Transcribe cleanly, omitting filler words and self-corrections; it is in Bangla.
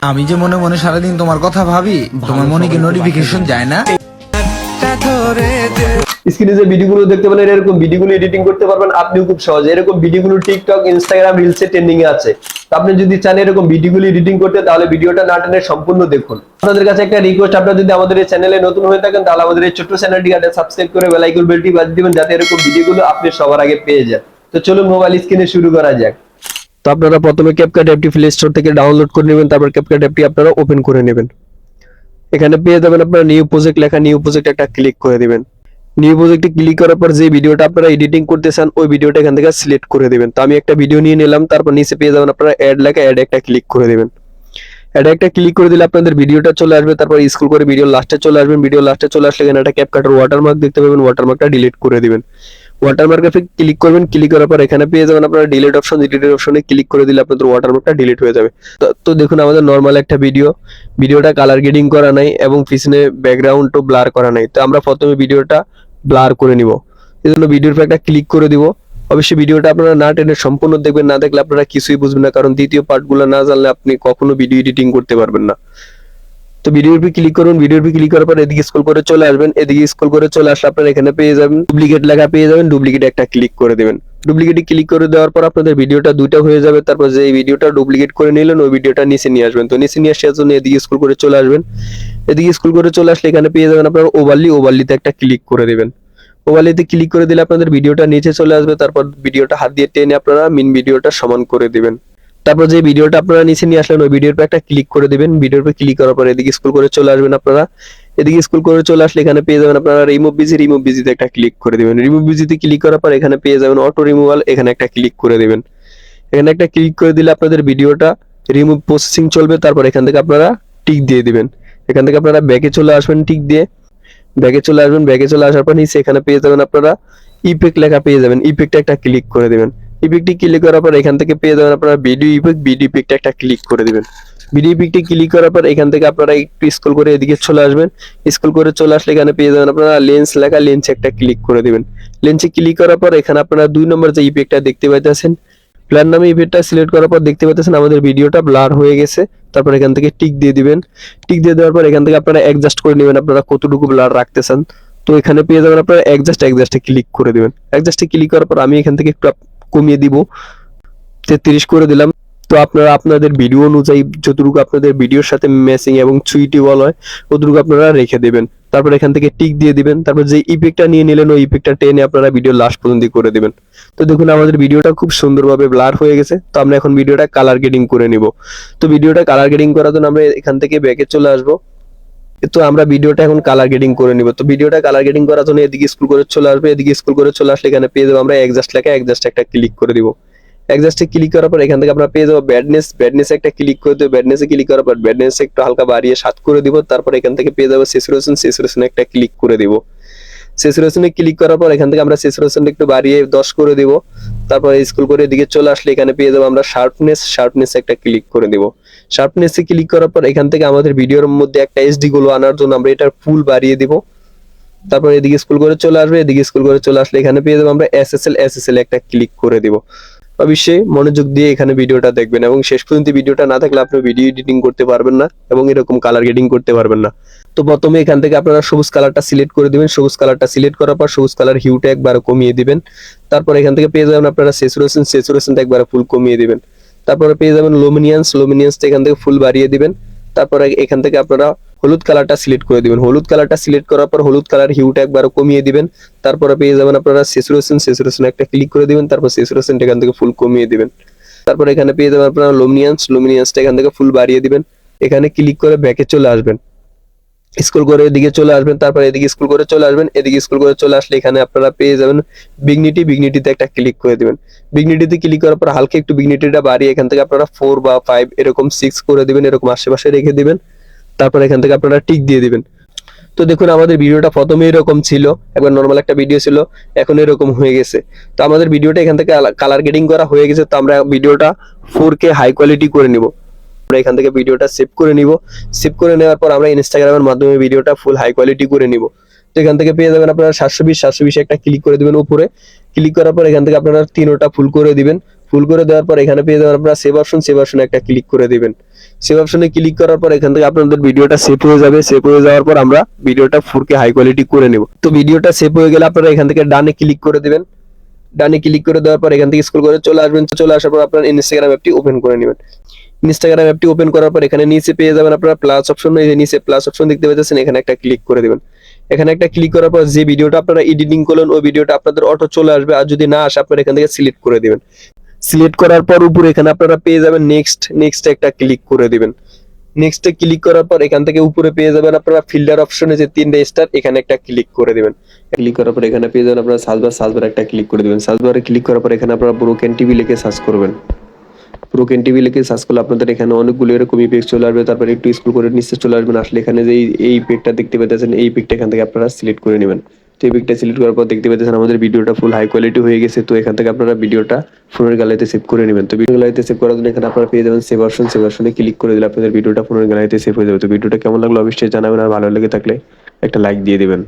আমি যে মনে মনে সারাদিন তোমার কথা ভাবি, তোমার মনে কি নোটিফিকেশন যায় না? স্ক্রিনে যে ভিডিওগুলো দেখতে পেলেন এরকম ভিডিওগুলো এডিটিং করতে পারবেন আপনিও খুব সহজে। এরকম ভিডিওগুলো টিকটক, ইনস্টাগ্রাম রিলসে ট্রেন্ডিং এ আছে। তো আপনি যদি চান এরকম ভিডিওগুলো এডিটিং করতে, তাহলে ভিডিওটা না টেনে সম্পূর্ণ দেখুন। আপনাদের কাছে একটা রিকোয়েস্ট, আপনারা যদি আমাদের এই চ্যানেলে নতুন হয়ে থাকেন তাহলে আমাদের এই ছোট্ট চ্যানেলটিকে সাবস্ক্রাইব করে বেল আইকন বেলটি বাজিয়ে দিবেন, যাতে এরকম ভিডিওগুলো আপনি সবার আগে পেয়ে যান। তো চলুন মোবাইল স্ক্রিনে শুরু করা যাক। তো আপনারা প্রথমে ক্যাপকাট অ্যাপটি প্লে স্টোর থেকে ডাউনলোড করে নেবেন, তারপর ক্যাপকাট অ্যাপটি আপনারা ওপেন করে নেবেন। এখানে পেয়ে যাবেন আপনারা নিউ প্রজেক্ট লেখা, নিউ প্রজেক্ট একটা ক্লিক করে দিবেন। নিউ প্রজেক্টে ক্লিক করার পর যে ভিডিওটা আপনারা এডিটিং করতে চান ওই ভিডিওটা এখান থেকে সিলেক্ট করে দিবেন। তো আমি একটা ভিডিও নিয়ে নিলাম, তারপর নিচে পেয়ে যাবেন আপনারা অ্যাড লেখা, অ্যাড একটা ক্লিক করে দিবেন। অ্যাড একটা ক্লিক করে দিলে আপনাদের ভিডিওটা চলে আসবে, তারপর স্ক্রল করে ভিডিও লাস্টে চলে আসবেন। ভিডিও লাস্টে চলে আসলে এখানে একটা ক্যাপকাটের ওয়াটারমার্ক দেখতে পাবেন, ওয়াটারমার্কটা ডিলিট করে দিবেন। ওয়াটারমার্কে ক্লিক করবেন, ক্লিক করার পর এখানে পেয়ে যাবেন আপনারা ডিলিট অপশন, ডিলিট অপশনে ক্লিক করে দিলে আপনাদের ওয়াটারমার্কটা ডিলিট হয়ে যাবে। তো দেখুন আমাদের নরমাল একটা ভিডিওটা কালার গ্রেডিং করা নাই এবং পিছনে ব্যাকগ্রাউন্ডও ব্লার করা নাই। তো আমরা প্রথমে ভিডিওটা ব্লার করে নিব। এজন্য ভিডিওর উপর একটা ক্লিক করে দিব। অবশ্যই ভিডিওটা আপনারা না টেনে সম্পূর্ণ দেখবেন, না দেখলে আপনারা কিছুই বুঝবেন না, কারণ দ্বিতীয় পার্টগুলো না জানলে আপনি কখনো ভিডিও এডিটিং করতে পারবেন না। তো ভিডিওর উপর ক্লিক করুন, ভিডিওর উপর ক্লিক করার পর এদিকে স্ক্রল করে চলে আসবেন। এদিকে স্ক্রল করে চলে আসলে আপনারা এখানে পেয়ে যাবেন ডুপ্লিকেট লেখা পেয়ে যাবেন, ডুপ্লিকেট একটা ক্লিক করে দিবেন। ডুপ্লিকেটে ক্লিক করে দেওয়ার পর আপনাদের ভিডিওটা দুইটা হয়ে যাবে। তারপর যে ভিডিওটা ডুপ্লিকেট করে নিলেন ওই ভিডিওটা নিচে নিয়ে আসবেন। তো নিচে নিয়ে আসার জন্য এদিকে স্ক্রল করে চলে আসবেন। এদিকে স্ক্রল করে চলে আসলে এখানে পেয়ে যাবেন আপনারা ওভারলিতে একটা ক্লিক করে দিবেন। ওভারলিতে ক্লিক করে দিলে আপনাদের ভিডিওটা নিচে চলে আসবে। তারপর ভিডিওটা হাত দিয়ে টেনে আপনারা মেইন ভিডিওটা সমান করে দিবেন। তারপর যে ভিডিওটা আপনারা নিচে নিয়ে আসলেন ওই ভিডিওর উপর একটা ক্লিক করে দিবেন। ভিডিওর উপর ক্লিক করার পর এদিকে স্ক্রল করে চলে আসবেন আপনারা। এদিকে স্ক্রল করে চলে আসলে এখানে পেয়ে যাবেন আপনারা রিমুভ বিজিতে একটা ক্লিক করে দিবেন। রিমুভ বিজিতে ক্লিক করার পর এখানে পেয়ে যাবেন অটো রিমুভাল, এখানে একটা ক্লিক করে দিবেন। এখানে একটা ক্লিক করে দিলে আপনাদের ভিডিওটা রিমুভ প্রসেসিং চলবে। তারপর এখান থেকে আপনারা টিক দিয়ে দিবেন। এখান থেকে আপনারা ব্যাকে চলে আসবেন, টিক দিয়ে ব্যাকে চলে আসবেন। ব্যাকে চলে আসার পর নিচে এখানে পেয়ে যাবেন আপনারা ইফেক্ট লেখা পেয়ে যাবেন, ইফেক্টে একটা ক্লিক করে দিবেন। ইফেক্টে ক্লিক করার পর এখান থেকে পেয়ে যাবেন আপনারা ভিডিও ইফেক্টে একটা ক্লিক করে দিবেন। ভিডিও ইফেক্টে ক্লিক করার পর এখান থেকে আপনারা একটু স্ক্রল করে এদিকে চলে আসবেন। স্ক্রল করে চলে আসলে এখানে পেয়ে যাবেন আপনারা লেন্স লেখা, লেন্সে একটা ক্লিক করে দিবেন। লেন্সে ক্লিক করার পর এখানে আপনারা 2 নম্বর যে ইফেক্টটা দেখতে পাইতেছেন, ব্লার নামে ইফেক্টটা সিলেক্ট করার পর দেখতে পাচ্ছেন আমাদের ভিডিওটা ব্লার হয়ে গেছে। তারপর এখান থেকে টিক দিয়ে দিবেন। টিক দিয়ে দেওয়ার পর এখান থেকে আপনারা অ্যাডজাস্ট করে নেবেন আপনারা কতটুকু ব্লার রাখতে চান। তো এখানে পেয়ে যাবেন আপনারা অ্যাডজাস্টে ক্লিক করে দিবেন। অ্যাডজাস্টে ক্লিক করার পর আমি এখান থেকে একটু কমিয়ে দিব, 33 করে দিলাম। তো আপনারা আপনাদের ভিডিও অনুযায়ী যতটুকু আপনাদের ভিডিওর সাথে ম্যাচিং এবং সুইটেবল হয় ততটুকু আপনারা রেখে দেবেন। তারপর এখান থেকে টিক দিয়ে দিবেন। তারপর যে ইফেক্টটা নিয়ে নিলেন ওই ইফেক্টটা টেনে আপনারা ভিডিও লাস্ট পর্যন্ত করে দিবেন। তো দেখুন আমাদের ভিডিওটা খুব সুন্দরভাবে ব্লার হয়ে গেছে। তো আমরা এখন ভিডিওটা কালার গ্রেডিং করে নিব। তো ভিডিওটা কালার গ্রেডিং করার জন্য আমরা এখান থেকে ব্যাকে চলে আসবো। তো আমরা ভিডিওটা এখন কালার গ্রেডিং করে নিব। তো ভিডিওটা কালার গ্রেডিং করার জন্য এদিকে স্ক্রল করে চলে আসবে। এদিকে স্ক্রল করে চলে আসলে এখানে পেয়ে যাবো আমরা অ্যাডজাস্ট লেখা, অ্যাডজাস্ট একটা ক্লিক করে দিব। অ্যাডজাস্টে ক্লিক করার পর এখান থেকে আমরা পেয়ে যাবো ব্যাডনেসে একটা ক্লিক করে দেবো। ব্যাডনেসে ক্লিক করার পর ব্যাডনেস একটু হালকা বাড়িয়ে 7 করে দিব। তারপর এখান থেকে পেয়ে যাবো স্যাচুরেশনে একটা ক্লিক করে দিব। স্যাচুরেশনে ক্লিক করার পর এখান থেকে আমরা স্যাচুরেশনটা একটু বাড়িয়ে 10 করে দিব। তারপর স্ক্রল করে এদিকে চলে আসলে এখানে পেয়ে যাবো আমরা শার্পনেস একটা ক্লিক করে দিব। শার্পনেসে ক্লিক করার পর এখান থেকে আমাদের ভিডিওর মধ্যে একটা এইচডি গ্লো আনার জন্য আমরা এটার ফুল বাড়িয়ে দিব। তারপর এদিকে স্ক্রল করে চলে আসবে। এদিকে স্ক্রল করে চলে আসলে এখানে পেয়ে যাবো আমরা এসএসএল একটা ক্লিক করে দিব। অবশ্যই মনোযোগ দিয়ে এখানে ভিডিওটা দেখবেন এবং শেষ পর্যন্ত ভিডিওটা না থাকলে আপনি ভিডিও এডিটিং করতে পারবেন না এবং এরকম কালার গ্রেডিং করতে পারবেন না। তো প্রথমে এখান থেকে আপনারা সবুজ কালারটা সিলেক্ট করে দিবেন। সবুজ কালারটা সিলেক্ট করার পর সবুজ কালার হিউটা একবার কমিয়ে দিবেন। তারপর এখান থেকে পেয়ে যাবেন আপনারা স্যাচুরেশনটা একবার ফুল কমিয়ে দিবেন। তারপরে পেয়ে যাবেন লুমিনিয়েন্সটা এখান থেকে ফুল বাড়িয়ে দিবেন। তারপরে এখান থেকে আপনারা হলুদ কালারটা সিলেক্ট করে দিবেন। হলুদ কালারটা সিলেক্ট করার পর হলুদ কালার হিউটা একবার কমিয়ে দিবেন। তারপরে পেয়ে যাবেন আপনারা স্যাচুরেশন একটা ক্লিক করে দিবেন। তারপর স্যাচুরেশনটা এখান থেকে ফুল কমিয়ে দিবেন। তারপর এখানে পেয়ে যাবেন আপনারা লুমিনিয়েন্সটা এখান থেকে ফুল বাড়িয়ে দিবেন। এখানে ক্লিক করে ব্যাকে চলে আসবেন। স্ক্রল করে এদিকে চলে আসবেন। তারপর এদিকে স্ক্রল করে চলে আসবেন। এদিকে স্ক্রল করে চলে আসলে এখানে আপনারা পেয়ে যাবেন বিগনিটিতে একটা ক্লিক করে দিবেন। বিগনিটিতে ক্লিক করার পর হালকা একটু বিগনিটিটা বাড়িয়ে এখান থেকে আপনারা 4 বা 5 এরকম 6 করে দিবেন, এরকম আশেপাশে রেখে দিবেন। তারপর এখান থেকে আপনারা টিক দিয়ে দিবেন। তো দেখুন আমাদের ভিডিওটা প্রথমে এরকম ছিল, একবার নরমাল একটা ভিডিও ছিল, এখন এরকম হয়ে গেছে। তো আমাদের ভিডিওটা এখান থেকে কালার গ্রেডিং করা হয়ে গেছে। তো আমরা ভিডিওটা 4K হাই কোয়ালিটি করে নিব। আমরা এখান থেকে ভিডিওটা সেভ করে নিব। সেভ করে নেওয়ার পর আমরা ইনস্টাগ্রামের মাধ্যমে ভিডিওটা ফুল হাই কোয়ালিটি করে নিব। তো এখান থেকে পেয়ে যাবেন আপনারা 720 একটা ক্লিক করে দিবেন উপরে। ক্লিক করার পর এখান থেকে আপনারা তিনোটা ফুল করে দিবেন। ফুল করে দেওয়ার পর এখানে পেয়ে যাবেন আপনারা সেভ অপশন, সেভ অপশনে একটা ক্লিক করে দিবেন। সেভ অপশনে ক্লিক করার পর এখান থেকে আপনাদের ভিডিওটা সেভ হয়ে যাবে। সেভ হয়ে যাওয়ার পর আমরা ভিডিওটা 4K হাই কোয়ালিটি করে নেব। তো ভিডিওটা সেভ হয়ে গেলে আপনারা এখান থেকে ডানে ক্লিক করে দিবেন। ডানে ক্লিক করে দেওয়ার পর এখান থেকে স্ক্রল করে চলে আসবেন। চলে আসার পর আপনার ইনস্টাগ্রাম অ্যাপটি ওপেন করে নেবেন। ইনস্টাগ্রাম অ্যাপটি ওপেন করার পর এখানে নিচে পেয়ে যাবেন আপনারা প্লাস অপশন, এই যে নিচে প্লাস অপশন দেখতে পাচ্ছেন, এখানে একটা ক্লিক করে দিবেন। এখানে একটা ক্লিক করার পর যে ভিডিওটা আপনারা এডিটিং করলেন ওই ভিডিওটা আপনাদের অটো চলে আসবে, আর যদি না আসে আপনারা এখান থেকে সিলেক্ট করে দিবেন। সিলেক্ট করার পর উপরে এখানে আপনারা পেয়ে যাবেন নেক্সট একটা ক্লিক করে দিবেন। নেক্সটে ক্লিক করার পর এখান থেকে উপরে পেয়ে যাবেন আপনারা ফিল্টার অপশনে যে 3টা স্টার, এখানে একটা ক্লিক করে দিবেন। ক্লিক করার পর এখানে পেয়ে যাবেন আপনারা সার্চ বার একটা ক্লিক করে দিবেন। সার্চ বারে ক্লিক করার পর এখানে আপনারা ব্রোকেন টিভি লিখে সার্চ করবেন। ব্রোকেন টিভি লিখে সার্চ করলে আপনাদের এখানে অনেকগুলো এরকম ইফেক্ট চলে আসবে। তারপর একটু স্ক্রল করে নিচে চলে আসবেন। আসলে এখানে যে এই ইফেক্টটা দেখতে পাচ্ছেন, এই ইফেক্টটা এখান থেকে আপনারা সিলেক্ট করে নেবেন। তো ইফেক্টটা সিলেক্ট করার পর দেখতে পাচ্ছেন আমাদের ভিডিওটা ফুল হাই কোয়ালিটি হয়ে গেছে। তো এখান থেকে আপনারা ভিডিওটা ফোনের গ্যালারিতে সেভ করে নেবেন। তো ভিডিও গ্যালারিতে সেভ করার জন্য এখানে আপনারা পেয়ে যাবেন সেভ অপশন, সেভ অপশনে ক্লিক করে দিলে আপনাদের ভিডিওটা ফোনের গ্যালারিতে সেভ হয়ে যাবে। তো ভিডিওটা কেমন লাগলো অবশ্যই জানাবেন, আর ভালো লেগে থাকলে একটা লাইক দিয়ে দিবেন।